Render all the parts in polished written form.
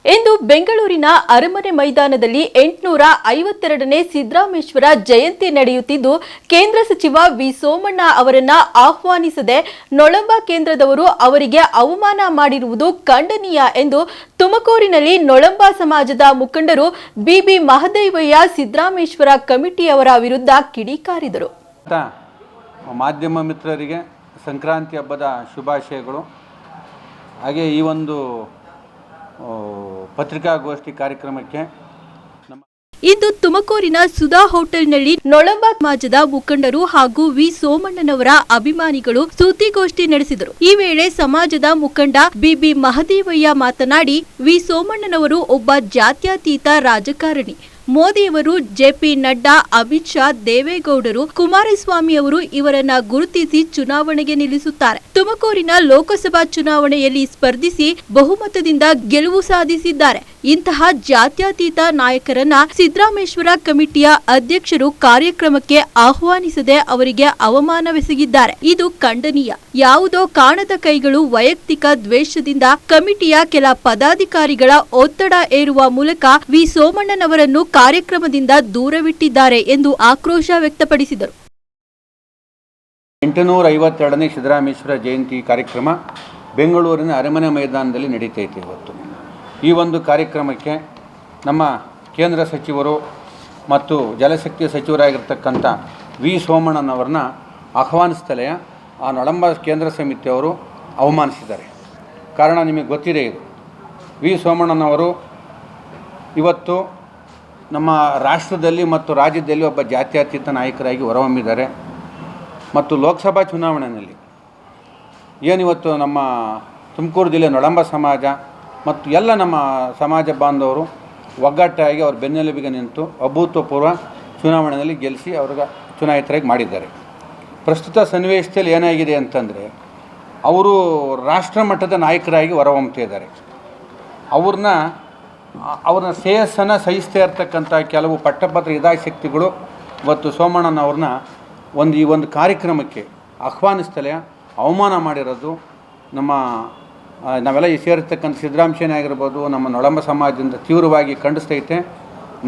ಇಂದು ಬೆಂಗಳೂರಿನ ಅರಮನೆ ಮೈದಾನದಲ್ಲಿ 852ನೇ ಸಿದ್ದರಾಮೇಶ್ವರ ಜಯಂತಿ ನಡೆಯುತ್ತಿದ್ದು, ಕೇಂದ್ರ ಸಚಿವ ವಿ ಸೋಮಣ್ಣ ಅವರನ್ನ ಆಹ್ವಾನಿಸದೆ ನೊಳಂಬ ಕೇಂದ್ರದವರು ಅವರಿಗೆ ಅವಮಾನ ಮಾಡಿರುವುದು ಖಂಡನೀಯ ಎಂದು ತುಮಕೂರಿನಲ್ಲಿ ನೊಳಂಬ ಸಮಾಜದ ಮುಖಂಡರು ಬಿಬಿ ಮಹದೇವಯ್ಯ ಸಿದ್ದರಾಮೇಶ್ವರ ಕಮಿಟಿಯವರ ವಿರುದ್ಧ ಕಿಡಿಕಾರಿದರು. ಮಾಧ್ಯಮ ಮಿತ್ರರಿಗೆ ಸಂಕ್ರಾಂತಿ ಹಬ್ಬದ ಶುಭಾಶಯಗಳು. ಹಾಗೆ ಈ ಒಂದು ಪತ್ರಿಕಾಗೋಷ್ಠಿ ಕಾರ್ಯಕ್ರಮಕ್ಕೆ ಇಂದು ತುಮಕೂರಿನ ಸುಧಾ ಹೋಟೆಲ್ನಲ್ಲಿ ನೊಳಂಬ ಸಮಾಜದ ಮುಖಂಡರು ಹಾಗೂ ವಿ ಸೋಮಣ್ಣನವರ ಅಭಿಮಾನಿಗಳು ಸುದ್ದಿಗೋಷ್ಠಿ ನಡೆಸಿದರು. ಈ ವೇಳೆ ಸಮಾಜದ ಮುಖಂಡ ಬಿಬಿ ಮಹದೇವಯ್ಯ ಮಾತನಾಡಿ, ವಿ ಸೋಮಣ್ಣನವರು ಒಬ್ಬ ಜಾತ್ಯತೀತ ರಾಜಕಾರಣಿ. ಮೋದಿಯವರು, ಜೆಪಿ ನಡ್ಡಾ, ಅಮಿತ್ ಶಾ, ದೇವೇಗೌಡರು, ಕುಮಾರಸ್ವಾಮಿ ಅವರು ಇವರನ್ನ ಗುರುತಿಸಿ ಚುನಾವಣೆಗೆ ನಿಲ್ಲಿಸುತ್ತಾರೆ. ತುಮಕೂರಿನ ಲೋಕಸಭಾ ಚುನಾವಣೆಯಲ್ಲಿ ಸ್ಪರ್ಧಿಸಿ ಬಹುಮತದಿಂದ ಗೆಲುವು ಸಾಧಿಸಿದ್ದಾರೆ. ಇಂತಹ ಜಾತ್ಯತೀತ ನಾಯಕರನ್ನ ಸಿದ್ದರಾಮೇಶ್ವರ ಕಮಿಟಿಯ ಅಧ್ಯಕ್ಷರು ಕಾರ್ಯಕ್ರಮಕ್ಕೆ ಆಹ್ವಾನಿಸದೆ ಅವರಿಗೆ ಅವಮಾನವೆಸಗಿದ್ದಾರೆ. ಇದು ಖಂಡನೀಯ. ಯಾವುದೋ ಕಾಣದ ಕೈಗಳು ವೈಯಕ್ತಿಕ ದ್ವೇಷದಿಂದ ಕಮಿಟಿಯ ಕೆಲ ಪದಾಧಿಕಾರಿಗಳ ಒತ್ತಡ ಏರುವ ಮೂಲಕ ವಿ ಸೋಮಣ್ಣನವರನ್ನು ಕಾರ್ಯಕ್ರಮದಿಂದ ದೂರವಿಟ್ಟಿದ್ದಾರೆ ಎಂದು ಆಕ್ರೋಶ ವ್ಯಕ್ತಪಡಿಸಿದರು. 852ನೇ ಸಿದ್ದರಾಮೇಶ್ವರ ಜಯಂತಿ ಕಾರ್ಯಕ್ರಮ ಬೆಂಗಳೂರಿನ ಅರಮನೆ ಮೈದಾನದಲ್ಲಿ ನಡೀತೈತೆ. ಇವತ್ತು ಈ ಒಂದು ಕಾರ್ಯಕ್ರಮಕ್ಕೆ ನಮ್ಮ ಕೇಂದ್ರ ಸಚಿವರು ಮತ್ತು ಜಲಶಕ್ತಿ ಸಚಿವರಾಗಿರ್ತಕ್ಕಂಥ ವಿ ಸೋಮಣ್ಣನವ್ರನ್ನ ಆಹ್ವಾನಿಸ್ತಲೇ ಆ ನೊಳಂಬ ಕೇಂದ್ರ ಸಮಿತಿಯವರು ಅವಮಾನಿಸಿದ್ದಾರೆ. ಕಾರಣ ನಿಮಗೆ ಗೊತ್ತಿದೆ. ಇದು ವಿ ಸೋಮಣ್ಣನವರು ಇವತ್ತು ನಮ್ಮ ರಾಷ್ಟ್ರದಲ್ಲಿ ಮತ್ತು ರಾಜ್ಯದಲ್ಲಿ ಒಬ್ಬ ಜಾತ್ಯತೀತ ನಾಯಕರಾಗಿ ಹೊರಹೊಮ್ಮಿದ್ದಾರೆ. ಮತ್ತು ಲೋಕಸಭಾ ಚುನಾವಣೆಯಲ್ಲಿ ಏನಿವತ್ತು ನಮ್ಮ ತುಮಕೂರು ಜಿಲ್ಲೆ ನೊಳಂಬ ಸಮಾಜ ಮತ್ತು ಎಲ್ಲ ನಮ್ಮ ಸಮಾಜ ಬಾಂಧವರು ಒಗ್ಗಟ್ಟಾಗಿ ಅವ್ರ ಬೆನ್ನೆಲುಬಿಗೆ ನಿಂತು ಅಭೂತಪೂರ್ವ ಚುನಾವಣೆಯಲ್ಲಿ ಗೆಲ್ಲಿಸಿ ಅವ್ರಿಗೆ ಚುನಾಯಿತರಾಗಿ ಮಾಡಿದ್ದಾರೆ. ಪ್ರಸ್ತುತ ಸನ್ನಿವೇಶದಲ್ಲಿ ಏನಾಗಿದೆ ಅಂತಂದರೆ, ಅವರು ರಾಷ್ಟ್ರ ಮಟ್ಟದ ನಾಯಕರಾಗಿ ಹೊರಹೊಮ್ಮುತ್ತಿದ್ದಾರೆ. ಅವ್ರನ್ನ ಶ್ರೇಯಸ್ಸನ್ನು ಸಹಿಸ್ತಾ ಇರ್ತಕ್ಕಂಥ ಕೆಲವು ಪಟ್ಟಭದ್ರ ಹಿತಾಸಕ್ತಿಗಳು ಇವತ್ತು ಸೋಮಣ್ಣನವ್ರನ್ನ ಈ ಒಂದು ಕಾರ್ಯಕ್ರಮಕ್ಕೆ ಆಹ್ವಾನಿಸ್ತಲೇ ಅವಮಾನ ಮಾಡಿರೋದು ನಾವೆಲ್ಲ ಸೇರಿರ್ತಕ್ಕಂಥ ಸಿದ್ದರಾಮಯ್ಯನೇ ಆಗಿರ್ಬೋದು, ನಮ್ಮ ನೊಳಂಬ ಸಮಾಜದಿಂದ ತೀವ್ರವಾಗಿ ಖಂಡಿಸ್ತೈತೆ.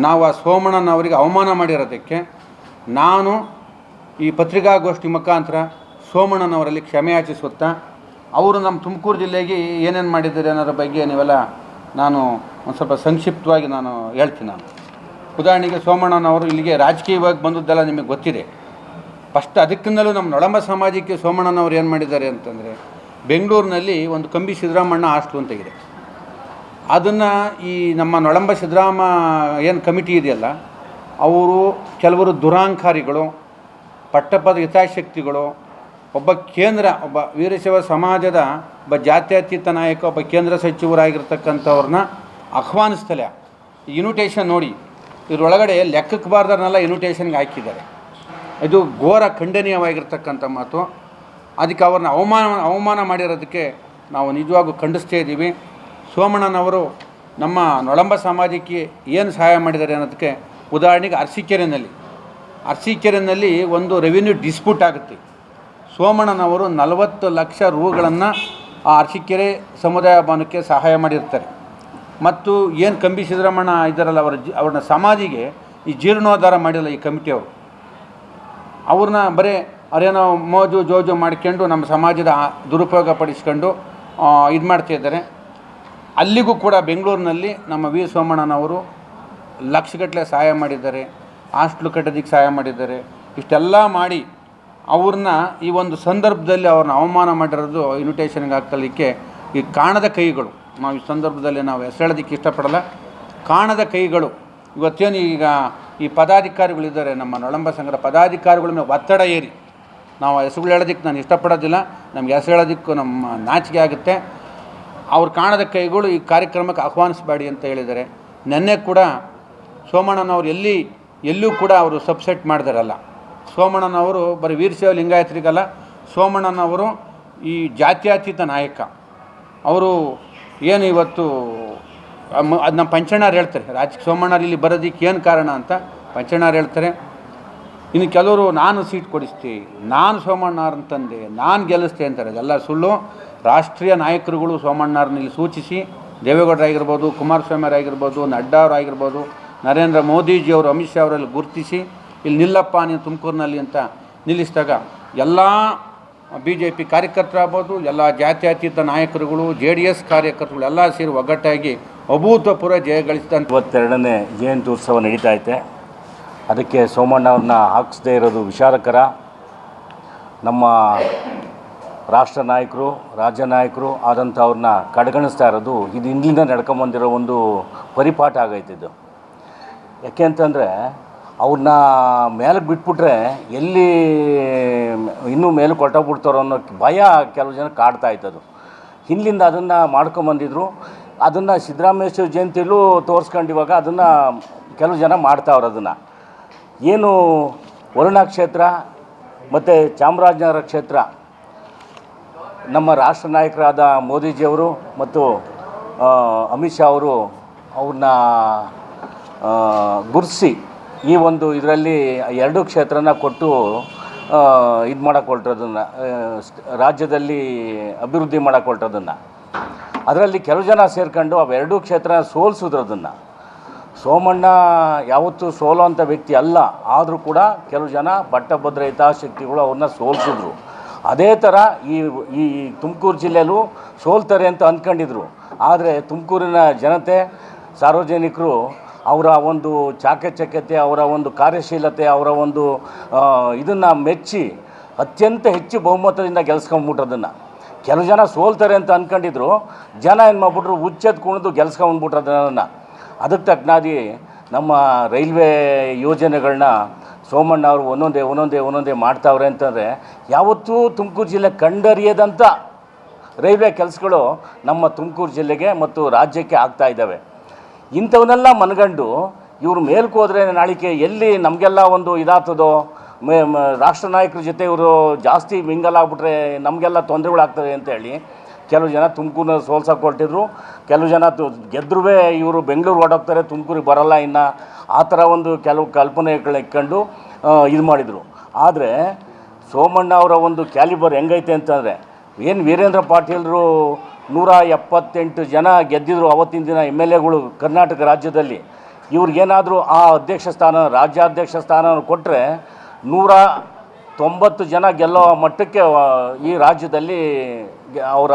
ನಾವು ಆ ಸೋಮಣ್ಣನವರಿಗೆ ಅವಮಾನ ಮಾಡಿರೋದಕ್ಕೆ ನಾನು ಈ ಪತ್ರಿಕಾಗೋಷ್ಠಿ ಮುಖಾಂತರ ಸೋಮಣ್ಣನವರಲ್ಲಿ ಕ್ಷಮೆ ಯಾಚಿಸುತ್ತಾ, ಅವರು ನಮ್ಮ ತುಮಕೂರು ಜಿಲ್ಲೆಗೆ ಏನೇನು ಮಾಡಿದ್ದಾರೆ ಅನ್ನೋದ್ರ ಬಗ್ಗೆ ನೀವೆಲ್ಲ ನಾನು ಒಂದು ಸ್ವಲ್ಪ ಸಂಕ್ಷಿಪ್ತವಾಗಿ ನಾನು ಹೇಳ್ತೀನಿ. ಉದಾಹರಣೆಗೆ ಸೋಮಣ್ಣನವರು ಇಲ್ಲಿಗೆ ರಾಜಕೀಯವಾಗಿ ಬಂದದ್ದೆಲ್ಲ ನಿಮಗೆ ಗೊತ್ತಿದೆ. ಫಸ್ಟ್ ಅದಕ್ಕಿಂತಲೂ ನಮ್ಮ ನೊಳಂಬ ಸಮಾಜಕ್ಕೆ ಸೋಮಣ್ಣನವರು ಏನು ಮಾಡಿದ್ದಾರೆ ಅಂತಂದರೆ, ಬೆಂಗಳೂರಿನಲ್ಲಿ ಒಂದು ಕಂಬಿ ಸಿದ್ದರಾಮಣ್ಣ ಹಾಸ್ಟೆಲ್ ಅಂತ ಇದೆ. ಅದನ್ನು ಈ ನಮ್ಮ ನೊಳಂಬ ಸಿದ್ದರಾಮ ಏನು ಕಮಿಟಿ ಇದೆಯಲ್ಲ, ಅವರು ಕೆಲವರು ದುರಾಂಕಾರಿಗಳು, ಪಟ್ಟಪದ ಹಿತಾಸಕ್ತಿಗಳು, ಒಬ್ಬ ವೀರಶೈವ ಸಮಾಜದ ಒಬ್ಬ ಜಾತ್ಯತೀತ ನಾಯಕ, ಒಬ್ಬ ಕೇಂದ್ರ ಸಚಿವರಾಗಿರ್ತಕ್ಕಂಥವ್ರನ್ನ ಆಹ್ವಾನಿಸ್ತಲೇ ಇನ್ವಿಟೇಷನ್ ನೋಡಿ, ಇದರೊಳಗಡೆ ಲೆಕ್ಕಕ್ಕೆ ಬಾರ್ದವ್ರನ್ನೆಲ್ಲ ಇನ್ವಿಟೇಷನ್ಗೆ ಹಾಕಿದ್ದಾರೆ. ಇದು ಘೋರ ಖಂಡನೀಯವಾಗಿರ್ತಕ್ಕಂಥ ಮಾತು. ಅದಕ್ಕೆ ಅವ್ರನ್ನ ಅವಮಾನ ಮಾಡಿರೋದಕ್ಕೆ ನಾವು ನಿಜವಾಗೂ ಖಂಡಿಸ್ತಾ ಇದ್ದೀವಿ. ಸೋಮಣ್ಣನವರು ನಮ್ಮ ನೊಳಂಬ ಸಮಾಜಕ್ಕೆ ಏನು ಸಹಾಯ ಮಾಡಿದ್ದಾರೆ ಅನ್ನೋದಕ್ಕೆ ಉದಾಹರಣೆಗೆ ಅರಸೀಕೆರೆಯಲ್ಲಿ ಒಂದು ರೆವಿನ್ಯೂ ಡಿಸ್ಪ್ಯೂಟ್ ಆಗುತ್ತೆ. ಸೋಮಣ್ಣನವರು 40 ಲಕ್ಷ ರೂಗಳನ್ನು ಆ ಅರಸೀಕೆರೆ ಸಮುದಾಯ ಭವನಕ್ಕೆ ಸಹಾಯ ಮಾಡಿರ್ತಾರೆ. ಮತ್ತು ಏನು ಕಂಬಿ ಸಿದ್ದರಾಮಣ್ಣ ಇದ್ದಾರಲ್ಲ, ಅವ್ರನ್ನ ಸಮಾಧಿಗೆ ಈ ಜೀರ್ಣೋದ್ಧಾರ ಮಾಡಿಲ್ಲ ಈ ಕಮಿಟಿಯವರು. ಅವ್ರನ್ನ ಬರೀ ಅವರೇನೋ ಮೋಜು ಜೋಜು ಮಾಡ್ಕೊಂಡು ನಮ್ಮ ಸಮಾಜದ ದುರುಪಯೋಗ ಪಡಿಸ್ಕೊಂಡು ಇದು ಮಾಡ್ತಾಯಿದ್ದಾರೆ. ಅಲ್ಲಿಗೂ ಕೂಡ ಬೆಂಗಳೂರಿನಲ್ಲಿ ನಮ್ಮ ವಿ ಸೋಮಣ್ಣನವರು ಲಕ್ಷಗಟ್ಟಲೆ ಸಹಾಯ ಮಾಡಿದ್ದಾರೆ, ಹಾಸ್ಟ್ಲು ಕಟ್ಟೋದಕ್ಕೆ ಸಹಾಯ ಮಾಡಿದ್ದಾರೆ. ಇಷ್ಟೆಲ್ಲ ಮಾಡಿ ಅವ್ರನ್ನ ಈ ಒಂದು ಸಂದರ್ಭದಲ್ಲಿ ಅವ್ರನ್ನ ಅವಮಾನ ಮಾಡಿರೋದು ಇನ್ವಿಟೇಷನ್ಗೆ ಹಾಕಲಿಕ್ಕೆ ಈ ಕಾಣದ ಕೈಗಳು, ನಾವು ಈ ಸಂದರ್ಭದಲ್ಲಿ ನಾವು ಹೆಸರೇಳೋದಕ್ಕೆ ಇಷ್ಟಪಡಲ್ಲ. ಕಾಣದ ಕೈಗಳು ಇವತ್ತೇನು ಈಗ ಈ ಪದಾಧಿಕಾರಿಗಳಿದ್ದಾರೆ, ನಮ್ಮ ನೊಳಂಬ ಸಂಘದ ಪದಾಧಿಕಾರಿಗಳ ಮೇಲೆ ಒತ್ತಡ ಏರಿ, ನಾವು ಹೆಸರುಗಳು ಹೇಳೋದಕ್ಕೆ ನಾನು ಇಷ್ಟಪಡೋದಿಲ್ಲ, ನಮ್ಗೆ ಹೆಸರು ಹೇಳೋದಕ್ಕೂ ನಮ್ಮ ನಾಚಿಕೆ ಆಗುತ್ತೆ. ಅವ್ರು ಕಾಣದ ಕೈಗಳು ಈ ಕಾರ್ಯಕ್ರಮಕ್ಕೆ ಆಹ್ವಾನಿಸಬೇಡಿ ಅಂತ ಹೇಳಿದ್ದಾರೆ. ನೆನ್ನೆ ಕೂಡ ಸೋಮಣ್ಣನವರು ಎಲ್ಲೂ ಕೂಡ ಅವರು ಸಬ್ಸೆಟ್ ಮಾಡಿದಾರಲ್ಲ. ಸೋಮಣ್ಣನವರು ಬರೀ ವೀರಶೈವ ಲಿಂಗಾಯತರಿಗಲ್ಲ, ಸೋಮಣ್ಣನವರು ಈ ಜಾತ್ಯತೀತ ನಾಯಕ. ಅವರು ಏನು ಇವತ್ತು ಅದು ನಮ್ಮ ಪಂಚಣ್ಣರು ಹೇಳ್ತಾರೆ, ಸೋಮಣ್ಣರು ಇಲ್ಲಿ ಬರೋದಕ್ಕೆ ಏನು ಕಾರಣ ಅಂತ ಪಂಚಣ್ಣರು ಹೇಳ್ತಾರೆ. ಇನ್ನು ಕೆಲವರು ನಾನು ಸೀಟ್ ಕೊಡಿಸ್ತೀನಿ, ನಾನು ಸೋಮಣ್ಣವ್ರನ್ನ ತಂದೆ, ನಾನು ಗೆಲ್ಲಿಸ್ತೆ ಅಂತಾರೆ. ಅದೆಲ್ಲ ಸುಳ್ಳು. ರಾಷ್ಟ್ರೀಯ ನಾಯಕರುಗಳು ಸೋಮಣ್ಣವ್ರನ್ನ ಇಲ್ಲಿ ಸೂಚಿಸಿ ದೇವೇಗೌಡರಾಗಿರ್ಬೋದು, ಕುಮಾರಸ್ವಾಮಿಯವರಾಗಿರ್ಬೋದು, ನಡ್ಡಾ ಅವರಾಗಿರ್ಬೋದು, ನರೇಂದ್ರ ಮೋದಿಜಿಯವರು, ಅಮಿತ್ ಶಾ ಅವರಲ್ಲಿ ಗುರುತಿಸಿ ಇಲ್ಲಿ ನಿಲ್ಲಪ್ಪ ನೀನು ತುಮಕೂರಿನಲ್ಲಿ ಅಂತ ನಿಲ್ಲಿಸಿದಾಗ ಎಲ್ಲ BJP ಕಾರ್ಯಕರ್ತರಾಗ್ಬೋದು, ಎಲ್ಲ ಜಾತ್ಯತೀತ ನಾಯಕರುಗಳು, JDS ಕಾರ್ಯಕರ್ತರುಗಳು ಎಲ್ಲ ಸೇರಿ ಒಗ್ಗಟ್ಟಾಗಿ ಅಭೂತಪೂರ್ವ ಜಯ ಗಳಿಸಿದಂಥ 22ನೇ ಜಯಂತಿ ಉತ್ಸವ ನಡೀತಾ ಐತೆ. ಅದಕ್ಕೆ ಸೋಮಣ್ಣ ಅವ್ರನ್ನ ಹಾಕಿಸದೇ ಇರೋದು ವಿಚಾರಕರ. ನಮ್ಮ ರಾಷ್ಟ್ರ ನಾಯಕರು, ರಾಜ್ಯ ನಾಯಕರು ಆದಂಥವ್ರನ್ನ ಕಡೆಗಣಿಸ್ತಾ ಇರೋದು ಇದು ಇಂದಿನಿಂದ ನಡ್ಕೊಂಬಂದಿರೋ ಒಂದು ಪರಿಪಾಠ ಆಗೈತಿದ್ದು. ಯಾಕೆ ಅಂತಂದರೆ ಅವ್ರನ್ನ ಮೇಲಕ್ಕೆ ಬಿಟ್ಬಿಟ್ರೆ ಎಲ್ಲಿ ಇನ್ನೂ ಮೇಲಕ್ಕೆ ಹೊರಟೋಗ್ಬಿಡ್ತಾರೋ ಅನ್ನೋ ಭಯ ಕೆಲವು ಜನ ಕಾಡ್ತಾ ಇತ್ತದು. ಹಿಂದಿಂದ ಅದನ್ನು ಮಾಡ್ಕೊಂಬಂದಿದ್ರು. ಅದನ್ನು ಸಿದ್ದರಾಮೇಶ್ವರ ಜಯಂತಿಯಲ್ಲೂ ತೋರಿಸ್ಕೊಂಡು ಇವಾಗ ಅದನ್ನು ಕೆಲವು ಜನ ಮಾಡ್ತಾವ್ರು. ಅದನ್ನು ಏನು ವರುಣಾ ಕ್ಷೇತ್ರ ಮತ್ತು ಚಾಮರಾಜನಗರ ಕ್ಷೇತ್ರ ನಮ್ಮ ರಾಷ್ಟ್ರ ನಾಯಕರಾದ ಮೋದಿಜಿಯವರು ಮತ್ತು ಅಮಿತ್ ಶಾ ಅವರು ಅವ್ರನ್ನ ಗುರುತಿಸಿ ಈ ಒಂದು ಇದರಲ್ಲಿ 2 ಕ್ಷೇತ್ರನ ಕೊಟ್ಟು ಇದು ಮಾಡೋಕ್ಕೆ ಹೊರಟೋದನ್ನು, ರಾಜ್ಯದಲ್ಲಿ ಅಭಿವೃದ್ಧಿ ಮಾಡೋಕ್ಕೆ ಹೊರಟೋದನ್ನು. ಅದರಲ್ಲಿ ಕೆಲವು ಜನ ಸೇರ್ಕೊಂಡು ಅವೆರಡೂ ಕ್ಷೇತ್ರನ ಸೋಲಿಸಿದ್ರು. ಅದನ್ನು ಸೋಮಣ್ಣ ಯಾವತ್ತೂ ಸೋಲೋಂಥ ವ್ಯಕ್ತಿ ಅಲ್ಲ, ಆದರೂ ಕೂಡ ಕೆಲವು ಜನ ಪಟ್ಟಭದ್ರ ಹಿತಾಸಕ್ತಿಗಳು ಅವ್ರನ್ನ ಸೋಲಿಸಿದ್ರು. ಅದೇ ಥರ ಈ ತುಮಕೂರು ಜಿಲ್ಲೆಯಲ್ಲೂ ಸೋಲ್ತಾರೆ ಅಂತ ಅಂದ್ಕೊಂಡಿದ್ರು. ಆದರೆ ತುಮಕೂರಿನ ಜನತೆ, ಸಾರ್ವಜನಿಕರು ಅವರ ಒಂದು ಚಾಕಚಕ್ಯತೆ, ಅವರ ಒಂದು ಕಾರ್ಯಶೀಲತೆ, ಅವರ ಒಂದು ಇದನ್ನು ಮೆಚ್ಚಿ ಅತ್ಯಂತ ಹೆಚ್ಚು ಬಹುಮತದಿಂದ ಗೆಲ್ಸ್ಕೊಂಡ್ಬಿಟ್ರದನ್ನು. ಕೆಲವು ಜನ ಸೋಲ್ತಾರೆ ಅಂತ ಅಂದ್ಕೊಂಡಿದ್ರು, ಜನ ಏನು ಮಾಡ್ಬಿಟ್ರು, ಹುಚ್ಚೆದ್ದು ಕುಣಿದು ಗೆಲ್ಸ್ಕೊಂಡ್ಬಿಟ್ರದನ್ನು. ಅದಕ್ಕೆ ತಕ್ಕನಾಗಿ ನಮ್ಮ ರೈಲ್ವೆ ಯೋಜನೆಗಳನ್ನ ಸೋಮಣ್ಣ ಅವರು ಒಂದೊಂದೇ ಮಾಡ್ತಾವ್ರೆ ಅಂತಂದರೆ, ಯಾವತ್ತೂ ತುಮಕೂರು ಜಿಲ್ಲೆ ಕಂಡರಿಯದಂಥ ರೈಲ್ವೆ ಕೆಲಸಗಳು ನಮ್ಮ ತುಮಕೂರು ಜಿಲ್ಲೆಗೆ ಮತ್ತು ರಾಜ್ಯಕ್ಕೆ ಆಗ್ತಾ ಇದ್ದಾವೆ. ಇಂಥವನ್ನೆಲ್ಲ ಮನಗಂಡು ಇವರು ಮೇಲ್ಕ್ಕೆ ಹೋದರೆ ನಾಳಿಕೆ ಎಲ್ಲಿ ನಮಗೆಲ್ಲ ಒಂದು ಇದಾಗ್ತದೋ, ರಾಷ್ಟ್ರ ನಾಯಕರ ಜೊತೆ ಇವರು ಜಾಸ್ತಿ ಮಿಂಗಲ್ ಆಗಿಬಿಟ್ರೆ ನಮಗೆಲ್ಲ ತೊಂದರೆಗಳಾಗ್ತವೆ ಅಂತೇಳಿ ಕೆಲವು ಜನ ತುಮಕೂರನ್ನ ಸೋಲ್ಸೋಕೆ ಹೊರಟಿದ್ರು. ಕೆಲವು ಜನ ಗೆದ್ರೂ ಇವರು ಬೆಂಗಳೂರು ಹೊರಟೋಗ್ತಾರೆ, ತುಮಕೂರಿಗೆ ಬರೋಲ್ಲ ಇನ್ನು, ಆ ಥರ ಒಂದು ಕೆಲವು ಕಲ್ಪನೆಗಳನ್ನ ಇಟ್ಕೊಂಡು ಇದು ಮಾಡಿದರು. ಆದರೆ ಸೋಮಣ್ಣ ಅವರ ಒಂದು ಕ್ಯಾಲಿಬರ್ ಹೆಂಗೈತೆ ಅಂತಂದರೆ, ಏನು ವೀರೇಂದ್ರ ಪಾಟೀಲರು 178 ಜನ ಗೆದ್ದಿದ್ರು ಅವತ್ತಿನ ದಿನ MLAಗಳು ಕರ್ನಾಟಕ ರಾಜ್ಯದಲ್ಲಿ. ಇವ್ರಿಗೇನಾದರೂ ಆ ಅಧ್ಯಕ್ಷ ಸ್ಥಾನ, ರಾಜ್ಯಾಧ್ಯಕ್ಷ ಸ್ಥಾನ ಕೊಟ್ಟರೆ 190 ಜನ ಗೆಲ್ಲೋ ಮಟ್ಟಕ್ಕೆ ಈ ರಾಜ್ಯದಲ್ಲಿ ಅವರ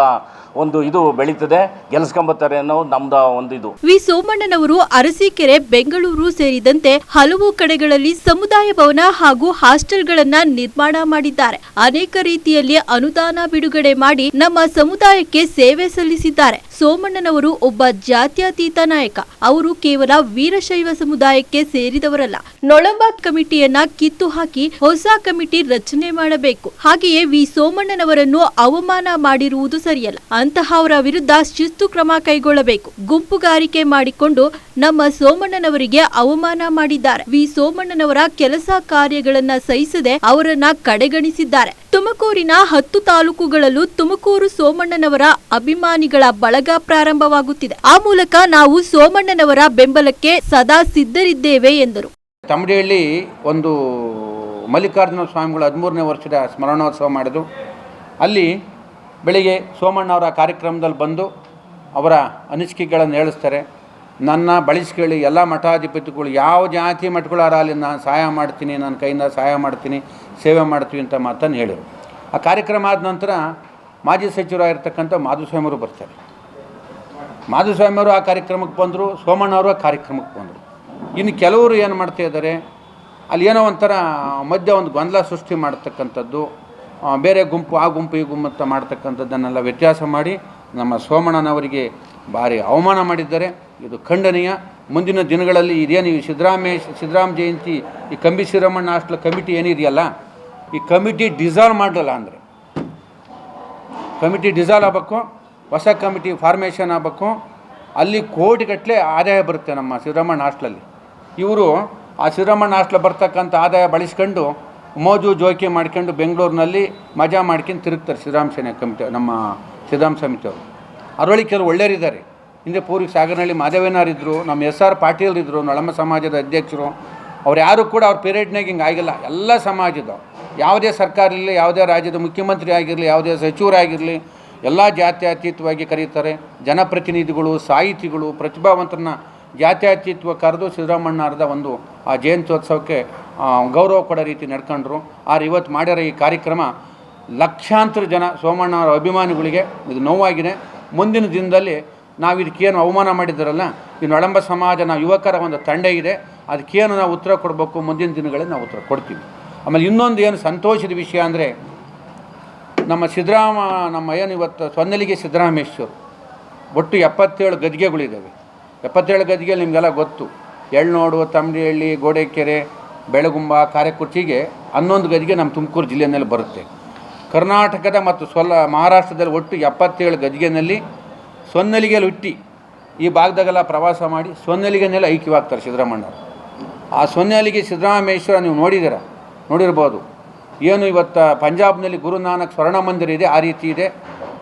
ಒಂದು ಇದು ಬೆಳೀತದೆ, ಗೆಲ್ಸ್ಕೊಂಬತ್ತಾರೆ ಅನ್ನೋ ನಮ್ದು ಒಂದು ಇದು. ವಿ ಸೋಮಣ್ಣನವರು ಅರಸೀಕೆರೆ, ಬೆಂಗಳೂರು ಸೇರಿದಂತೆ ಹಲವು ಕಡೆಗಳಲ್ಲಿ ಸಮುದಾಯ ಭವನ ಹಾಗೂ ಹಾಸ್ಟೆಲ್ಗಳನ್ನ ನಿರ್ಮಾಣ ಮಾಡಿದ್ದಾರೆ. ಅನೇಕ ರೀತಿಯಲ್ಲಿ ಅನುದಾನ ಬಿಡುಗಡೆ ಮಾಡಿ ನಮ್ಮ ಸಮುದಾಯಕ್ಕೆ ಸೇವೆ ಸಲ್ಲಿಸಿದ್ದಾರೆ. ಸೋಮಣ್ಣನವರು ಒಬ್ಬ ಜಾತ್ಯತೀತ ನಾಯಕ. ಅವರು ಕೇವಲ ವೀರಶೈವ ಸಮುದಾಯಕ್ಕೆ ಸೇರಿದವರಲ್ಲ. ನೊಳಂಬ ಕಮಿಟಿಯನ್ನ ಕಿತ್ತು ಹಾಕಿ ಹೊಸ ಕಮಿಟಿ ರಚನೆ ಮಾಡಬೇಕು. ಹಾಗೆಯೇ ವಿ ಸೋಮಣ್ಣನವರನ್ನು ಅವಮಾನ ಮಾಡಿರುವುದು ಸರಿಯಲ್ಲ. ಅಂತಹವರ ವಿರುದ್ಧ ಶಿಸ್ತು ಕ್ರಮ ಕೈಗೊಳ್ಳಬೇಕು. ಗುಂಪುಗಾರಿಕೆ ಮಾಡಿಕೊಂಡು ನಮ್ಮ ಸೋಮಣ್ಣನವರಿಗೆ ಅವಮಾನ ಮಾಡಿದ್ದಾರೆ. ವಿ ಸೋಮಣ್ಣನವರ ಕೆಲಸ ಕಾರ್ಯಗಳನ್ನ ಸಹಿಸದೆ ಅವರನ್ನ ಕಡೆಗಣಿಸಿದ್ದಾರೆ. ತುಮಕೂರಿನ 10 ತಾಲೂಕುಗಳಲ್ಲೂ ತುಮಕೂರು ಸೋಮಣ್ಣನವರ ಅಭಿಮಾನಿಗಳ ಬಳಗ ಪ್ರಾರಂಭವಾಗುತ್ತಿದೆ. ಆ ಮೂಲಕ ನಾವು ಸೋಮಣ್ಣನವರ ಬೆಂಬಲಕ್ಕೆ ಸದಾ ಸಿದ್ಧರಿದ್ದೇವೆ ಎಂದರು. ತಮಡೇಹಳ್ಳಿ ಒಂದು ಮಲ್ಲಿಕಾರ್ಜುನ ಸ್ವಾಮಿಗಳು 13ನೇ ವರ್ಷದ ಸ್ಮರಣೋತ್ಸವ ಮಾಡಿದ್ರು. ಅಲ್ಲಿ ಬೆಳಿಗ್ಗೆ ಸೋಮಣ್ಣವರ ಕಾರ್ಯಕ್ರಮದಲ್ಲಿ ಬಂದು ಅವರ ಅನಿಸಿಕೆಗಳನ್ನು ಹೇಳಿಸ್ತಾರೆ. ನನ್ನ ಬಳಸ್ಕೊಳ್ಳಿ, ಎಲ್ಲ ಮಠಾಧಿಪತಿಗಳು ಯಾವ ಜಾತಿ ಮಠಗಳಾರಲ್ಲಿ ನಾನು ಸಹಾಯ ಮಾಡ್ತೀನಿ, ನನ್ನ ಕೈಯಿಂದ ಸಹಾಯ ಮಾಡ್ತೀನಿ, ಸೇವೆ ಮಾಡ್ತೀವಿ ಅಂತ ಮಾತನ್ನು ಹೇಳಿದರು. ಆ ಕಾರ್ಯಕ್ರಮ ಆದ ನಂತರ ಮಾಜಿ ಸಚಿವರಾಗಿರ್ತಕ್ಕಂಥ ಮಾಧುಸ್ವಾಮಿಯವರು ಬರ್ತಾರೆ. ಮಾಧುಸ್ವಾಮಿಯವರು ಆ ಕಾರ್ಯಕ್ರಮಕ್ಕೆ ಬಂದರು, ಸೋಮಣ್ಣವರು ಆ ಕಾರ್ಯಕ್ರಮಕ್ಕೆ ಬಂದರು. ಇನ್ನು ಕೆಲವರು ಏನು ಮಾಡ್ತಾ ಇದ್ದಾರೆ, ಅಲ್ಲಿ ಏನೋ ಒಂಥರ ಮಧ್ಯೆ ಒಂದು ಗೊಂದಲ ಸೃಷ್ಟಿ ಮಾಡ್ತಕ್ಕಂಥದ್ದು, ಬೇರೆ ಗುಂಪು ಆ ಗುಂಪು ಈ ಗುಂಪು ಅಂತ ಮಾಡ್ತಕ್ಕಂಥದ್ದನ್ನೆಲ್ಲ ವ್ಯತ್ಯಾಸ ಮಾಡಿ ನಮ್ಮ ಸೋಮಣ್ಣನವರಿಗೆ ಭಾರಿ ಅವಮಾನ ಮಾಡಿದ್ದಾರೆ. ಇದು ಖಂಡನೀಯ. ಮುಂದಿನ ದಿನಗಳಲ್ಲಿ ಇದೇನು ಈ ಸಿದ್ದರಾಮ ಜಯಂತಿ ಈ ಕಂಬಿ ಶ್ರೀರಮಣ್ಣ ಹಾಸ್ಟೆಲ್ ಕಮಿಟಿ ಏನಿದೆಯಲ್ಲ, ಈ ಕಮಿಟಿ ಡಿಸಾಲ್ವ್ ಮಾಡಲ್ಲ. ಅಂದರೆ ಕಮಿಟಿ ಡಿಸಾಲ್ವ್ ಆಗಬೇಕು, ಹೊಸ ಕಮಿಟಿ ಫಾರ್ಮೇಷನ್ ಆಗಬೇಕು. ಅಲ್ಲಿ ಕೋಟಿಗಟ್ಟಲೆ ಆದಾಯ ಬರುತ್ತೆ ನಮ್ಮ ಸಿದ್ದರಾಮಣ್ಣ ಹಾಸ್ಟೆಲಲ್ಲಿ. ಇವರು ಆ ಸಿದ್ದರಾಮಣ್ಣ ಹಾಸ್ಟೆಲ್ ಬರ್ತಕ್ಕಂಥ ಆದಾಯ ಬಳಸ್ಕೊಂಡು ಮೋಜು ಜೋಕಿ ಮಾಡ್ಕೊಂಡು ಬೆಂಗಳೂರಿನಲ್ಲಿ ಮಜಾ ಮಾಡ್ಕೊಂಡು ತಿರುಗ್ತಾರೆ ಸಿದ್ದರಾಮ ಸೇನೆ ಕಮಿಟಿ, ನಮ್ಮ ಸಿದ್ದರಾಮ ಸಮಿತಿಯವರು. ಅದರೊಳಗೆ ಕೆಲವು ಒಳ್ಳೆಯರಿದ್ದಾರೆ. ಹಿಂದೆ ಪೂರ್ವಿಕ ಸಾಗರನಹಳ್ಳಿ ಮಾಧವಣ್ಣರಿದ್ದರು, ನಮ್ಮ SR ಪಾಟೀಲ್ರಿದ್ದರು, ನಳಮ ಸಮಾಜದ ಅಧ್ಯಕ್ಷರು. ಅವ್ರು ಯಾರು ಕೂಡ ಅವ್ರ ಪೀರಿಯಡ್ನಾಗ ಹಿಂಗೆ ಆಗಿಲ್ಲ. ಎಲ್ಲ ಸಮಾಜದ ಯಾವುದೇ ಸರ್ಕಾರ ಇರಲಿ, ಯಾವುದೇ ರಾಜ್ಯದ ಮುಖ್ಯಮಂತ್ರಿ ಆಗಿರಲಿ, ಯಾವುದೇ ಸಚಿವರಾಗಿರಲಿ, ಎಲ್ಲ ಜಾತ್ಯತೀತವಾಗಿ ಕರೀತಾರೆ. ಜನಪ್ರತಿನಿಧಿಗಳು, ಸಾಹಿತಿಗಳು, ಪ್ರತಿಭಾವಂತರನ್ನ ಜಾತ್ಯತೀತವಾಗಿ ಕರೆದು ಸಿದ್ದರಾಮಣ್ಣವ್ರದ ಒಂದು ಆ ಜಯಂತ್ಯೋತ್ಸವಕ್ಕೆ ಗೌರವ ಕೊಡೋ ರೀತಿ ನಡ್ಕೊಂಡ್ರು. ಆದ್ರೆ ಇವತ್ತು ಮಾಡಿರೋ ಈ ಕಾರ್ಯಕ್ರಮ ಲಕ್ಷಾಂತರ ಜನ ಸೋಮಣ್ಣವರ ಅಭಿಮಾನಿಗಳಿಗೆ ಇದು ನೋವಾಗಿದೆ. ಮುಂದಿನ ದಿನದಲ್ಲಿ ನಾವು ಇದಕ್ಕೇನು ಅವಮಾನ ಮಾಡಿದ್ದಾರಲ್ಲ, ಈ ನೊಳಂಬ ಸಮಾಜ, ನಾವು ಯುವಕರ ಒಂದು ತಂಡ ಇದೆ, ಅದಕ್ಕೇನು ನಾವು ಉತ್ತರ ಕೊಡಬೇಕು, ಮುಂದಿನ ದಿನಗಳಲ್ಲಿ ನಾವು ಉತ್ತರ ಕೊಡ್ತೀವಿ. ಆಮೇಲೆ ಇನ್ನೊಂದು ಏನು ಸಂತೋಷದ ವಿಷಯ ಅಂದರೆ, ನಮ್ಮ ಏನು ಇವತ್ತು ಸೊನ್ನಲಿಗೆ ಸಿದ್ದರಾಮೇಶ್ವರ್ ಒಟ್ಟು 77 ಗದ್ಗೆಗಳಿದ್ದಾವೆ. 77 ಗದ್ಗೆಯಲ್ಲಿ ನಿಮಗೆಲ್ಲ ಗೊತ್ತು. ಎಳ್ನೋಡು, ತಮ್ಮಡಿಹಳ್ಳಿ, ಗೋಡೆಕೆರೆ, ಬೆಳಗುಂಬ, ಕಾರೆಕುರ್ಚಿಗೆ 11 ಗದ್ಗೆ ನಮ್ಮ ತುಮಕೂರು ಜಿಲ್ಲೆಯಲ್ಲಿ ಬರುತ್ತೆ. ಕರ್ನಾಟಕದ ಮತ್ತು ಮಹಾರಾಷ್ಟ್ರದಲ್ಲಿ ಒಟ್ಟು 77 ಗದ್ಗೆನಲ್ಲಿ ಸೊನ್ನಲಿಗೆಯಲ್ಲಿ ಹುಟ್ಟಿ ಈ ಭಾಗದಾಗೆಲ್ಲ ಪ್ರವಾಸ ಮಾಡಿ ಸೊನ್ನಲಿಗೆನೆಲ್ಲ ಐಕ್ಯವಾಗ್ತಾರೆ ಸಿದ್ದರಾಮಣ್ಣವ್ರು. ಆ ಸೊನ್ನಲಿಗೆ ಸಿದ್ದರಾಮೇಶ್ವರ ನೀವು ನೋಡಿರ್ಬೋದು. ಏನು ಇವತ್ತು ಪಂಜಾಬ್ನಲ್ಲಿ ಗುರುನಾನಕ್ ಸ್ವರ್ಣ ಮಂದಿರ ಇದೆ, ಆ ರೀತಿ ಇದೆ.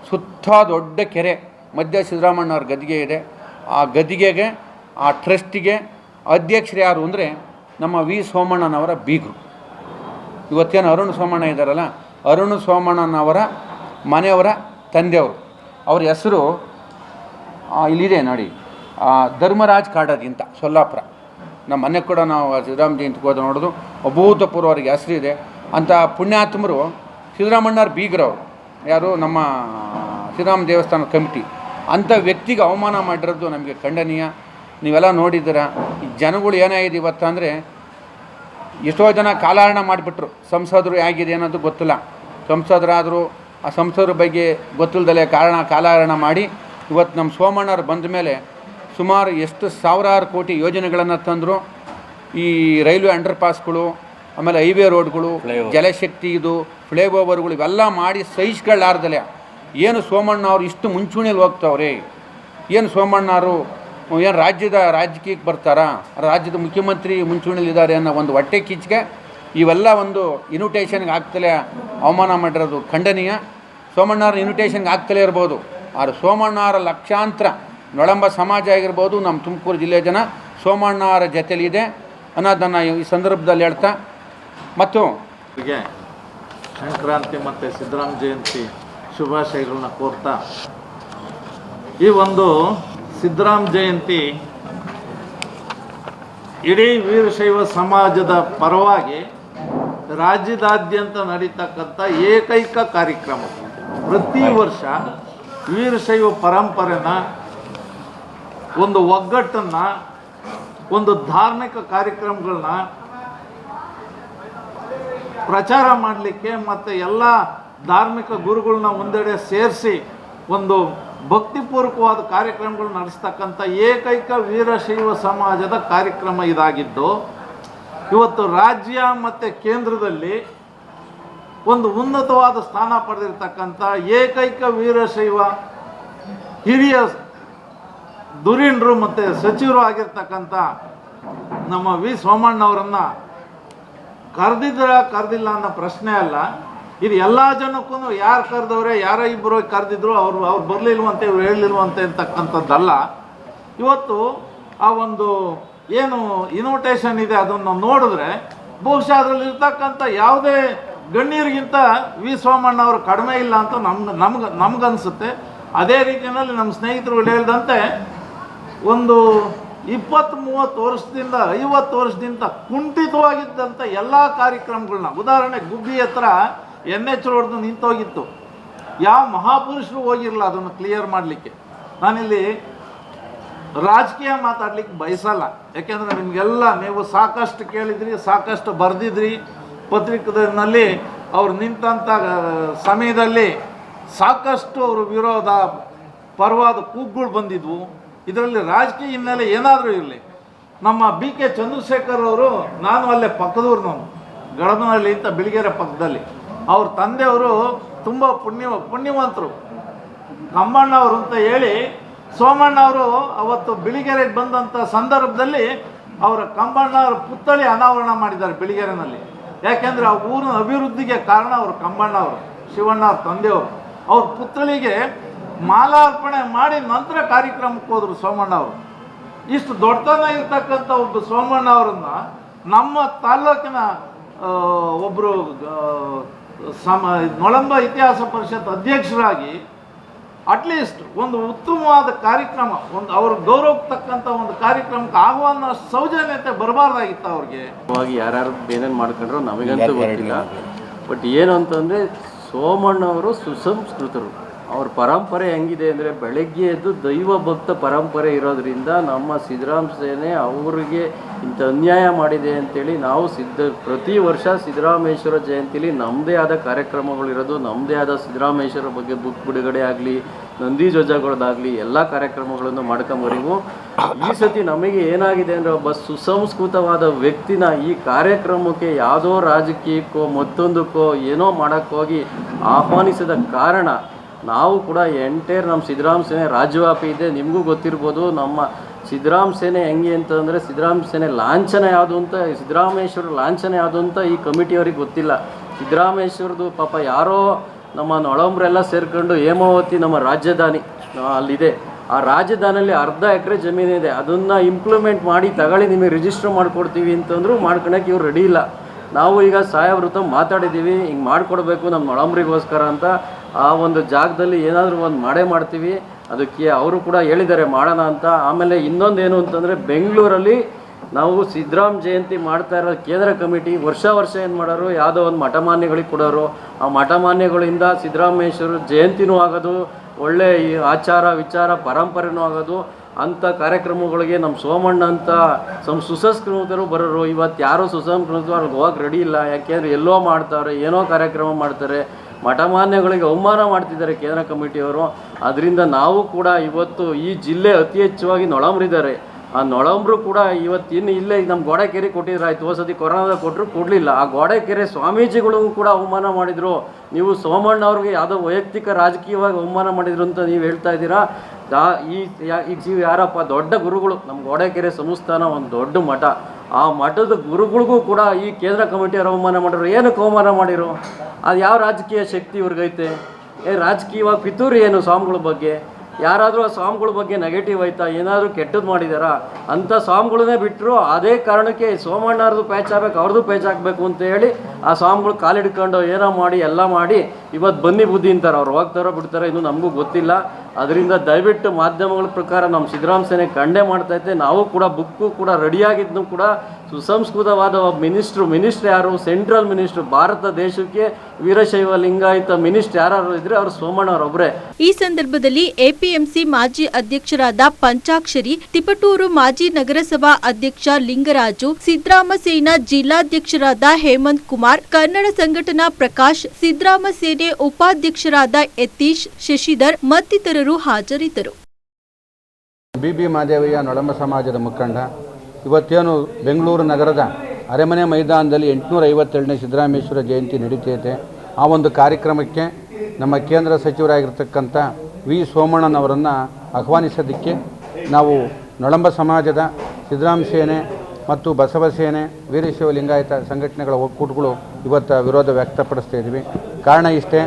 ಸುತ್ತ ದೊಡ್ಡ ಕೆರೆ ಮಧ್ಯ ಸಿದ್ದರಾಮಣ್ಣವ್ರ ಗದ್ಗೆ ಇದೆ. ಆ ಗದ್ಗೆಗೆ, ಆ ಟ್ರಸ್ಟಿಗೆ ಅಧ್ಯಕ್ಷರು ಯಾರು ಅಂದರೆ ನಮ್ಮ ವಿ ಸೋಮಣ್ಣನವರ ಬೀಗರು. ಇವತ್ತೇನು ಅರುಣ್ ಸೋಮಣ್ಣ ಇದ್ದಾರಲ್ಲ, ಅರುಣ್ ಸೋಮಣ್ಣನವರ ಮನೆಯವರ ತಂದೆಯವರು. ಅವ್ರ ಹೆಸರು ಇಲ್ಲಿದೆ ನೋಡಿ, ಧರ್ಮರಾಜ್ ಕಾಡದಿ ಅಂತ, ಸೊಲ್ಲಾಪುರ. ನಮ್ಮ ಮನೆ ಕೂಡ ನಾವು ಸಿದ್ದರಾಮ ಜಯಂತಿಗೆ ಹೋದ ನೋಡೋದು ಅಭೂತಪೂರ್ವ ಅವ್ರಿಗೆ ಹೆಸರಿದೆ. ಅಂಥ ಪುಣ್ಯಾತ್ಮರು ಸಿದ್ದರಾಮಣ್ಣವ್ರ ಬೀಗ್ರವರು. ಯಾರು? ನಮ್ಮ ಶ್ರೀರಾಮ ದೇವಸ್ಥಾನ ಕಮಿಟಿ. ಅಂಥ ವ್ಯಕ್ತಿಗೆ ಅವಮಾನ ಮಾಡಿರೋದು ನಮಗೆ ಖಂಡನೀಯ. ನೀವೆಲ್ಲ ನೋಡಿದ್ದೀರ. ಈ ಜನಗಳು ಏನಾಗಿದೆ ಇವತ್ತು ಅಂದರೆ, ಎಷ್ಟೋ ಜನ ಕಾಲಹರಣ ಮಾಡಿಬಿಟ್ರು. ಸಂಸದರು ಹೇಗಿದೆ ಅನ್ನೋದು ಗೊತ್ತಿಲ್ಲ. ಸಂಸದರಾದರೂ ಆ ಸಂಸದರ ಬಗ್ಗೆ ಗೊತ್ತಿಲ್ಲದಲೇ ಕಾಲಹರಣ ಮಾಡಿ ಇವತ್ತು ನಮ್ಮ ಸೋಮಣ್ಣವ್ರು ಬಂದ ಮೇಲೆ ಸುಮಾರು ಎಷ್ಟು ಸಾವಿರಾರು ಕೋಟಿ ಯೋಜನೆಗಳನ್ನು ತಂದರು. ಈ ರೈಲ್ವೆ ಅಂಡರ್ಪಾಸ್ಗಳು, ಆಮೇಲೆ ಹೈವೇ ರೋಡ್ಗಳು, ಜಲಶಕ್ತಿ, ಇದು ಫ್ಲೈಓವರ್ಗಳು, ಇವೆಲ್ಲ ಮಾಡಿ ಸಹಿಸ್ಕೊಳ್ಳಾರ್ದಲೆ ಏನು ಸೋಮಣ್ಣವ್ರು ಇಷ್ಟು ಮುಂಚೂಣಿಯಲ್ಲಿ ಹೋಗ್ತಾವ್ರೆ. ಏನು ಸೋಮಣ್ಣವರು ಏನು ರಾಜಕೀಯಕ್ಕೆ ಬರ್ತಾರಾ? ರಾಜ್ಯದ ಮುಖ್ಯಮಂತ್ರಿ ಮುಂಚೂಣಿಯಲ್ಲಿದ್ದಾರೆ ಅನ್ನೋ ಒಂದು ಹೊಟ್ಟೆ ಕಿಚ್ಚಿಗೆ ಇವೆಲ್ಲ ಒಂದು ಇನ್ವಿಟೇಷನ್ಗೆ ಆಗ್ತಲೇ ಅವಮಾನ ಮಾಡಿರೋದು ಖಂಡನೀಯ. ಸೋಮಣ್ಣವ್ರ ಇನ್ವಿಟೇಷನ್ಗೆ ಆಗ್ತಲೇ ಇರ್ಬೋದು, ಆದರೆ ಸೋಮಣ್ಣವರ ಲಕ್ಷಾಂತರ ನೊಳಂಬ ಸಮಾಜ ಆಗಿರ್ಬೋದು, ನಮ್ಮ ತುಮಕೂರು ಜಿಲ್ಲೆಯ ಜನ ಸೋಮಣ್ಣವರ ಜೊತೆಲಿದೆ ಅನ್ನೋದನ್ನು ಈ ಸಂದರ್ಭದಲ್ಲಿ ಹೇಳ್ತಾ, ಮತ್ತು ಸಂಕ್ರಾಂತಿ ಮತ್ತು ಸಿದ್ದರಾಮ ಜಯಂತಿ ಶುಭಾಶಯಗಳನ್ನ ಕೋರ್ತಾ, ಈ ಒಂದು ಸಿದ್ದರಾಮ ಜಯಂತಿ ಇಡೀ ವೀರಶೈವ ಸಮಾಜದ ಪರವಾಗಿ ರಾಜ್ಯದಾದ್ಯಂತ ನಡೀತಕ್ಕಂಥ ಏಕೈಕ ಕಾರ್ಯಕ್ರಮ. ಪ್ರತಿ ವರ್ಷ ವೀರಶೈವ ಪರಂಪರೆನ, ಒಂದು ಒಗ್ಗಟ್ಟನ್ನು, ಒಂದು ಧಾರ್ಮಿಕ ಕಾರ್ಯಕ್ರಮಗಳನ್ನ ಪ್ರಚಾರ ಮಾಡಲಿಕ್ಕೆ ಮತ್ತು ಎಲ್ಲ ಧಾರ್ಮಿಕ ಗುರುಗಳನ್ನ ಒಂದೆಡೆ ಸೇರಿಸಿ ಒಂದು ಭಕ್ತಿಪೂರ್ವಕವಾದ ಕಾರ್ಯಕ್ರಮಗಳು ನಡೆಸ್ತಕ್ಕಂಥ ಏಕೈಕ ವೀರಶೈವ ಸಮಾಜದ ಕಾರ್ಯಕ್ರಮ ಇದಾಗಿದ್ದು, ಇವತ್ತು ರಾಜ್ಯ ಮತ್ತು ಕೇಂದ್ರದಲ್ಲಿ ಒಂದು ಉನ್ನತವಾದ ಸ್ಥಾನ ಪಡೆದಿರ್ತಕ್ಕಂಥ ಏಕೈಕ ವೀರಶೈವ ಹಿರಿಯ ಧುರೀಣರು ಮತ್ತು ಸಚಿವರು ಆಗಿರ್ತಕ್ಕಂಥ ನಮ್ಮ ವಿ ಸೋಮಣ್ಣವರನ್ನು ಕರೆದಿಲ್ಲ ಅನ್ನೋ ಪ್ರಶ್ನೆ ಅಲ್ಲ. ಇದು ಎಲ್ಲ ಜನಕ್ಕೂ ಯಾರು ಕರೆದವ್ರೆ, ಯಾರೋ ಇಬ್ಬರು ಕರೆದಿದ್ರು, ಅವ್ರು ಬರಲಿಲ್ವಂತೆ, ಇವ್ರು ಹೇಳಲಿಲ್ವಂತೆ ಅಂತಕ್ಕಂಥದ್ದಲ್ಲ. ಇವತ್ತು ಆ ಒಂದು ಏನು ಇನ್ವಿಟೇಷನ್ ಇದೆ ಅದನ್ನು ನೋಡಿದ್ರೆ ಬಹುಶಃ ಅದರಲ್ಲಿ ಇರ್ತಕ್ಕಂಥ ಯಾವುದೇ ಗಣ್ಯರಿಗಿಂತ ವಿ ಸೋಮಣ್ಣವರು ಕಡಿಮೆ ಇಲ್ಲ ಅಂತ ನಮಗನ್ಸುತ್ತೆ. ಅದೇ ರೀತಿಯಲ್ಲಿ ನಮ್ಮ ಸ್ನೇಹಿತರು ಹೇಳ್ದಂತೆ ಒಂದು 20-30 ವರ್ಷದಿಂದ 50 ವರ್ಷದಿಂದ ಕುಂಠಿತವಾಗಿದ್ದಂಥ ಎಲ್ಲ ಕಾರ್ಯಕ್ರಮಗಳನ್ನ, ಉದಾಹರಣೆ ಗುಬ್ಬಿ ಹತ್ರ NH ರೋಡ್ದು ನಿಂತೋಗಿತ್ತು, ಯಾವ ಮಹಾಪುರುಷರು ಹೋಗಿರಲ್ಲ ಅದನ್ನು ಕ್ಲಿಯರ್ ಮಾಡಲಿಕ್ಕೆ. ನಾನಿಲ್ಲಿ ರಾಜಕೀಯ ಮಾತಾಡ್ಲಿಕ್ಕೆ ಬಯಸಲ್ಲ, ಯಾಕೆಂದರೆ ನಿಮಗೆಲ್ಲ ನೀವು ಸಾಕಷ್ಟು ಕೇಳಿದ್ರಿ, ಸಾಕಷ್ಟು ಬರೆದಿದ್ರಿ. ಪತ್ರಿಕೆಯಲ್ಲಿ ಅವ್ರು ನಿಂತಂಥ ಸಮಯದಲ್ಲಿ ಸಾಕಷ್ಟು ಅವರು ವಿರೋಧ ಪರವಾದ ಕೂಗುಗಳು ಬಂದಿದ್ವು. ಇದರಲ್ಲಿ ರಾಜಕೀಯ ಹಿನ್ನೆಲೆ ಏನಾದರೂ ಇರಲಿ. ನಮ್ಮ BK ಚಂದ್ರಶೇಖರ್ ಅವರು, ನಾನು ಅಲ್ಲೇ ಪಕ್ಕದೂರಿನವನು, ಗಡಬನಹಳ್ಳಿ ಅಂತ ಬಿಳಿಗೆರೆ ಪಕ್ಕದಲ್ಲಿ. ಅವ್ರ ತಂದೆಯವರು ತುಂಬ ಪುಣ್ಯವಂತರು, ಕಮ್ಮಣ್ಣವರು ಅಂತ ಹೇಳಿ ಸೋಮಣ್ಣವರು ಅವತ್ತು ಬಿಳಿಗೆರೆಗೆ ಬಂದಂಥ ಸಂದರ್ಭದಲ್ಲಿ ಅವರ ಕಂಬಣ್ಣವ್ರ ಪುತ್ಥಳಿ ಅನಾವರಣ ಮಾಡಿದ್ದಾರೆ ಬಿಳಿಗೆರೆನಲ್ಲಿ. ಯಾಕೆಂದರೆ ಆ ಊರಿನ ಅಭಿವೃದ್ಧಿಗೆ ಕಾರಣ ಅವರು ಕಂಬಣ್ಣವರು, ಶಿವಣ್ಣವ್ರ ತಂದೆಯವರು. ಅವ್ರ ಪುತ್ಥಳಿಗೆ ಮಾಲಾರ್ಪಣೆ ಮಾಡಿ ನಂತರ ಕಾರ್ಯಕ್ರಮಕ್ಕೆ ಹೋದರು ಸೋಮಣ್ಣವರು. ಇಷ್ಟು ದೊಡ್ಡತನ ಇರ್ತಕ್ಕಂಥ ಒಬ್ಬ ಸೋಮಣ್ಣವರನ್ನು ನಮ್ಮ ತಾಲ್ಲೂಕಿನ ಒಬ್ಬರು ನೊಳಂಬ ಇತಿಹಾಸ ಪರಿಷತ್ ಅಧ್ಯಕ್ಷರಾಗಿ ಅಟ್ಲೀಸ್ಟ್ ಒಂದು ಉತ್ತಮವಾದ ಕಾರ್ಯಕ್ರಮ, ಒಂದು ಅವ್ರ ಗೌರವಕ್ಕೆ ತಕ್ಕಂಥ ಒಂದು ಕಾರ್ಯಕ್ರಮಕ್ಕೆ ಆಹ್ವಾನ ಸೌಜನ್ಯತೆ ಬರಬಾರ್ದಾಗಿತ್ತು ಅವ್ರಿಗೆ. ಯಾರ್ಯಾರು ಏನೇನು ಮಾಡ್ಕೊಂಡ್ರು ನಮಗಂತೂ ಗೊತ್ತಿಲ್ಲ. ಬಟ್ ಏನು ಅಂತಂದರೆ ಸೋಮಣ್ಣವರು ಸುಸಂಸ್ಕೃತರು. ಅವ್ರ ಪರಂಪರೆ ಹೆಂಗಿದೆ ಅಂದರೆ ಬೆಳಗ್ಗೆ ಎದ್ದು ದೈವ ಭಕ್ತ ಪರಂಪರೆ ಇರೋದ್ರಿಂದ ನಮ್ಮ ಸಿದ್ದರಾಮ ಸೇನೆ ಅವರಿಗೆ ಇಂಥ ಅನ್ಯಾಯ ಮಾಡಿದೆ ಅಂತೇಳಿ ನಾವು ಪ್ರತಿ ವರ್ಷ ಸಿದ್ದರಾಮೇಶ್ವರ ಜಯಂತಿಲಿ ನಮ್ಮದೇ ಆದ ಕಾರ್ಯಕ್ರಮಗಳಿರೋದು, ನಮ್ಮದೇ ಆದ ಸಿದ್ದರಾಮೇಶ್ವರ ಬಗ್ಗೆ ಬುಕ್ ಬಿಡುಗಡೆ ಆಗಲಿ, ನಂದಿ ಧ್ವಜಗಳದ್ದಾಗಲಿ ಎಲ್ಲ ಕಾರ್ಯಕ್ರಮಗಳನ್ನು ಮಾಡ್ಕೊಂಬರೀವು. ಈ ಸತಿ ನಮಗೆ ಏನಾಗಿದೆ ಅಂದರೆ ಒಬ್ಬ ಸುಸಂಸ್ಕೃತವಾದ ವ್ಯಕ್ತಿನ ಈ ಕಾರ್ಯಕ್ರಮಕ್ಕೆ ಯಾವುದೋ ರಾಜಕೀಯಕ್ಕೋ ಮತ್ತೊಂದಕ್ಕೋ ಏನೋ ಮಾಡೋಕ್ಕೋಗಿ ಆಹ್ವಾನಿಸಿದ ಕಾರಣ ನಾವು ಕೂಡ ನಮ್ಮ ಸಿದ್ದರಾಮ ಸೇನೆ ರಾಜ್ಯವ್ಯಾಪಿ ಇದೆ. ನಿಮಗೂ ಗೊತ್ತಿರ್ಬೋದು ನಮ್ಮ ಸಿದ್ದರಾಮ ಸೇನೆ ಹೆಂಗೆ ಅಂತಂದರೆ ಸಿದ್ದರಾಮ ಸೇನೆ ಲಾಂಛನ ಯಾವುದು ಅಂತ, ಸಿದ್ದರಾಮೇಶ್ವರ ಲಾಂಛನ ಯಾವುದು ಅಂತ ಈ ಕಮಿಟಿಯವ್ರಿಗೆ ಗೊತ್ತಿಲ್ಲ. ಸಿದ್ದರಾಮೇಶ್ವರದು ಪಾಪ ಯಾರೋ ನಮ್ಮ ನೊಳಂಬ್ರೆಲ್ಲ ಸೇರ್ಕೊಂಡು ಹೇಮಾವತಿ ನಮ್ಮ ರಾಜಧಾನಿ ಅಲ್ಲಿದೆ, ಆ ರಾಜಧಾನಿಯಲ್ಲಿ ಅರ್ಧ ಎಕರೆ ಜಮೀನಿದೆ, ಅದನ್ನು ಇಂಪ್ಲಿಮೆಂಟ್ ಮಾಡಿ ತಗೊಳ್ಳಿ ನಿಮಗೆ ರಿಜಿಸ್ಟರ್ ಮಾಡಿಕೊಡ್ತೀವಿ ಅಂತಂದರೂ ಮಾಡ್ಕೊಳಕ್ಕೆ ಇವ್ರು ರೆಡಿ ಇಲ್ಲ. ನಾವು ಈಗ ಸಾಹೇಬ್ರ ಮಾತಾಡಿದ್ದೀವಿ, ಹಿಂಗೆ ಮಾಡಿಕೊಡ್ಬೇಕು ನಮ್ಮ ನೊಳಂಬ್ರಿಗೋಸ್ಕರ ಅಂತ. ಆ ಒಂದು ಜಾಗದಲ್ಲಿ ಏನಾದರೂ ಒಂದು ಮಾಡ್ತೀವಿ, ಅದಕ್ಕೆ ಅವರು ಕೂಡ ಹೇಳಿದ್ದಾರೆ ಮಾಡೋಣ ಅಂತ. ಆಮೇಲೆ ಇನ್ನೊಂದೇನು ಅಂತಂದರೆ ಬೆಂಗಳೂರಲ್ಲಿ ನಾವು ಸಿದ್ದರಾಮ ಜಯಂತಿ ಮಾಡ್ತಾ ಇರೋ ಕೇಂದ್ರ ಕಮಿಟಿ ವರ್ಷ ಏನು ಮಾಡೋರು, ಯಾವುದೋ ಒಂದು ಮಠಮಾನ್ಯಗಳಿಗೆ ಕೊಡೋರು. ಆ ಮಠಮಾನ್ಯಗಳಿಂದ ಸಿದ್ದರಾಮೇಶ್ವರ ಜಯಂತಿನೂ ಆಗೋದು, ಒಳ್ಳೆ ಈ ಆಚಾರ ವಿಚಾರ ಪರಂಪರೆನೂ ಆಗೋದು. ಅಂಥ ಕಾರ್ಯಕ್ರಮಗಳಿಗೆ ನಮ್ಮ ಸೋಮಣ್ಣ ಅಂತ ಸುಸಂಸ್ಕೃತರು ಬರೋರು. ಇವತ್ತು ಯಾರೂ ಸುಸಂಸ್ಕೃತರು ಅವ್ರಿಗೆ ಹೋಗಕ್ಕೆ ರೆಡಿ ಇಲ್ಲ. ಯಾಕೆಂದರೆ ಎಲ್ಲೋ ಮಾಡ್ತಾರೆ, ಏನೋ ಕಾರ್ಯಕ್ರಮ ಮಾಡ್ತಾರೆ, ಮಠಮಾನ್ಯಗಳಿಗೆ ಅವಮಾನ ಮಾಡ್ತಿದ್ದಾರೆ ಕೇಂದ್ರ ಕಮಿಟಿಯವರು. ಅದರಿಂದ ನಾವು ಕೂಡ ಇವತ್ತು ಈ ಜಿಲ್ಲೆ ಅತಿ ಹೆಚ್ಚಾಗಿ ನೊಳಂಬ್ರಿದ್ದಾರೆ. ಆ ನೊಳಂಬ್ರು ಕೂಡ ಇವತ್ತು ಇಲ್ಲೇ ನಮ್ಮ ಗೋಡೆಕೆರೆ ಕೊಟ್ಟಿದ್ರು, ಆಯ್ತು ಹೋಸತಿ ಕೊರೋನಾದಾಗ ಕೊಟ್ಟರು, ಕೊಡಲಿಲ್ಲ. ಆ ಗೋಡೆಕೆರೆ ಸ್ವಾಮೀಜಿಗಳು ಕೂಡ ಅವಮಾನ ಮಾಡಿದರು. ನೀವು ಸೋಮಣ್ಣ ಅವ್ರಿಗೆ ಯಾವುದೋ ವೈಯಕ್ತಿಕ ರಾಜಕೀಯವಾಗಿ ಅವಮಾನ ಮಾಡಿದ್ರು ಅಂತ ನೀವು ಹೇಳ್ತಾ ಇದ್ದೀರಾ. ಈಗ ಯಾರಪ್ಪ ದೊಡ್ಡ ಗುರುಗಳು, ನಮ್ಮ ಗೋಡೆಕೆರೆ ಸಂಸ್ಥಾನ ಒಂದು ದೊಡ್ಡ ಮಠ, ಆ ಮಠದ ಗುರುಗಳಿಗೂ ಕೂಡ ಈ ಕೇಂದ್ರ ಕಮಿಟಿಯವರು ಅವಮಾನ ಮಾಡಿದ್ರು. ಏನಕ್ಕೆ ಅವಮಾನ ಮಾಡಿರು? ಅದು ಯಾವ ರಾಜಕೀಯ ಶಕ್ತಿ ಇವ್ರಿಗೈತೆ? ರಾಜಕೀಯವಾಗಿ ಪಿತೂರಿ ಏನು ಸ್ವಾಮಿಗಳ ಬಗ್ಗೆ? ಯಾರಾದರೂ ಆ ಸ್ವಾಮಿಗಳ ಬಗ್ಗೆ ನೆಗೆಟಿವ್ ಆಯ್ತಾ, ಏನಾದರೂ ಕೆಟ್ಟದ್ದು ಮಾಡಿದಾರಾ? ಅಂಥ ಸ್ವಾಮಿಗಳನ್ನೇ ಬಿಟ್ಟರು. ಅದೇ ಕಾರಣಕ್ಕೆ ಸೋಮಣ್ಣವ್ರದ್ದು ಪ್ಯಾಚ್ ಆಗಬೇಕು, ಅವ್ರದ್ದು ಪ್ಯಾಚ್ ಆಗಬೇಕು ಅಂತ ಹೇಳಿ ಆ ಸ್ವಾಮಿಗಳು ಕಾಲಿಡ್ಕೊಂಡು ಏನೋ ಮಾಡಿ ಎಲ್ಲ ಮಾಡಿ ಇವತ್ತು ಬನ್ನಿ ಬುದ್ಧಿ ಅಂತಾರೆ. ಅವ್ರು ಹೋಗ್ತಾರೋ ಬಿಡ್ತಾರೋ ಇನ್ನೂ ನಮಗೂ ಗೊತ್ತಿಲ್ಲ. ಅದರಿಂದ ದಯವಿಟ್ಟು ಮಾಧ್ಯಮಗಳ ಪ್ರಕಾರ ನಮ್ಮ ಸಿದ್ದರಾಮ ಸೇನೆ ಖಂಡನೆ ಮಾಡ್ತೈತೆ. ನಾವು ಕೂಡ ಬುಕ್ಕು ಕೂಡ ರೆಡಿಯಾಗಿದ್ದು ಕೂಡ ಸುಸಂಸ್ಕೃತವಾದ ಮಿನಿಸ್ಟ್ರ್ ಯಾರು? ಸೆಂಟ್ರಲ್ ಮಿನಿಸ್ಟ್ರು, ಭಾರತ ದೇಶಕ್ಕೆ ವೀರಶೈವ ಲಿಂಗಾಯತ ಮಿನಿಸ್ಟ್ರ್ ಯಾರು ಇದ್ರೆ ಅವರು ಸೋಮಣ್ಣವರೊಬ್ಬರೇ. ಈ ಸಂದರ್ಭದಲ್ಲಿ ಎಪಿಎಂಸಿ ಮಾಜಿ ಅಧ್ಯಕ್ಷರಾದ ಪಂಚಾಕ್ಷರಿ, ತಿಪಟೂರು ಮಾಜಿ ನಗರಸಭಾ ಅಧ್ಯಕ್ಷ ಲಿಂಗರಾಜು, ಸಿದ್ದರಾಮ ಸೇನಾ ಜಿಲ್ಲಾಧ್ಯಕ್ಷರಾದ ಹೇಮಂತ್ ಕುಮಾರ್, ಕನ್ನಡ ಸಂಘಟನಾ ಪ್ರಕಾಶ್, ಸಿದ್ದರಾಮ ಸೇನೆ ಉಪಾಧ್ಯಕ್ಷರಾದ ಯತೀಶ್, ಶಶಿಧರ್ ಮತ್ತಿತರರು ಹಾಜರಿದ್ದರು. ಬಿಬಿ ಮಾದೇವಯ್ಯ ನೊಳಂಬ ಸಮಾಜದ ಮುಖಂಡ. ಇವತ್ತೇನು ಬೆಂಗಳೂರು ನಗರದ ಅರಮನೆ ಮೈದಾನದಲ್ಲಿ 852ನೇ ಸಿದ್ದರಾಮೇಶ್ವರ ಜಯಂತಿ ನಡೀತೈತೆ. ಆ ಒಂದು ಕಾರ್ಯಕ್ರಮಕ್ಕೆ ನಮ್ಮ ಕೇಂದ್ರ ಸಚಿವರಾಗಿರ್ತಕ್ಕಂಥ ವಿ ಸೋಮಣ್ಣನವರನ್ನು ಆಹ್ವಾನಿಸೋದಕ್ಕೆ ನಾವು ನೊಳಂಬ ಸಮಾಜದ ಸಿದ್ದರಾಮ ಸೇನೆ ಮತ್ತು ಬಸವ ಸೇನೆ, ವೀರಶೈವ ಲಿಂಗಾಯತ ಸಂಘಟನೆಗಳ ಒಕ್ಕೂಟಗಳು ಇವತ್ತು ವಿರೋಧ ವ್ಯಕ್ತಪಡಿಸ್ತಾ ಇದ್ವಿ. ಕಾರಣ ಇಷ್ಟೇ,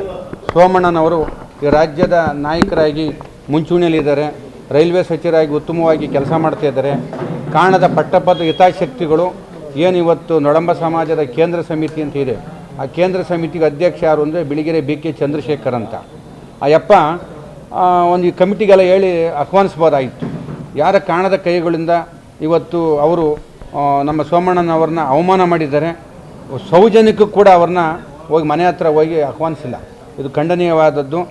ಸೋಮಣ್ಣನವರು ಈ ರಾಜ್ಯದ ನಾಯಕರಾಗಿ ಮುಂಚೂಣಿಯಲ್ಲಿದ್ದಾರೆ, ರೈಲ್ವೆ ಸಚಿವರಾಗಿ ಉತ್ತಮವಾಗಿ ಕೆಲಸ ಮಾಡ್ತಾ ಇದ್ದಾರೆ. ಕಾರಣದ ಪಟ್ಟಪದ ಹಿತಾಸಕ್ತಿಗಳು ಏನಿವತ್ತು ನೊಳಂಬ ಸಮಾಜದ ಕೇಂದ್ರ ಸಮಿತಿ ಅಂತ ಇದೆ, ಆ ಕೇಂದ್ರ ಸಮಿತಿಗೆ ಅಧ್ಯಕ್ಷ ಯಾರು ಅಂದರೆ ಬಿಳಿಗೆರೆ BK ಚಂದ್ರಶೇಖರ್ ಅಂತ. ಆ ಯಪ್ಪ ಒಂದು ಈ ಕಮಿಟಿಗೆಲ್ಲ ಹೇಳಿ ಆಹ್ವಾನಿಸ್ಬೋದಾಗಿತ್ತು. ಯಾರ ಕಾರಣದ ಕೈಗಳಿಂದ ಇವತ್ತು ಅವರು ನಮ್ಮ ಸೋಮಣ್ಣನವ್ರನ್ನ ಅವಮಾನ ಮಾಡಿದ್ದಾರೆ. ಸೌಜನ್ಯಕ್ಕೂ ಕೂಡ ಅವ್ರನ್ನ ಹೋಗಿ ಮನೆ ಹತ್ರ ಹೋಗಿ ಆಹ್ವಾನಿಸಿಲ್ಲ. ಇದು ಖಂಡನೀಯವಾದದ್ದು.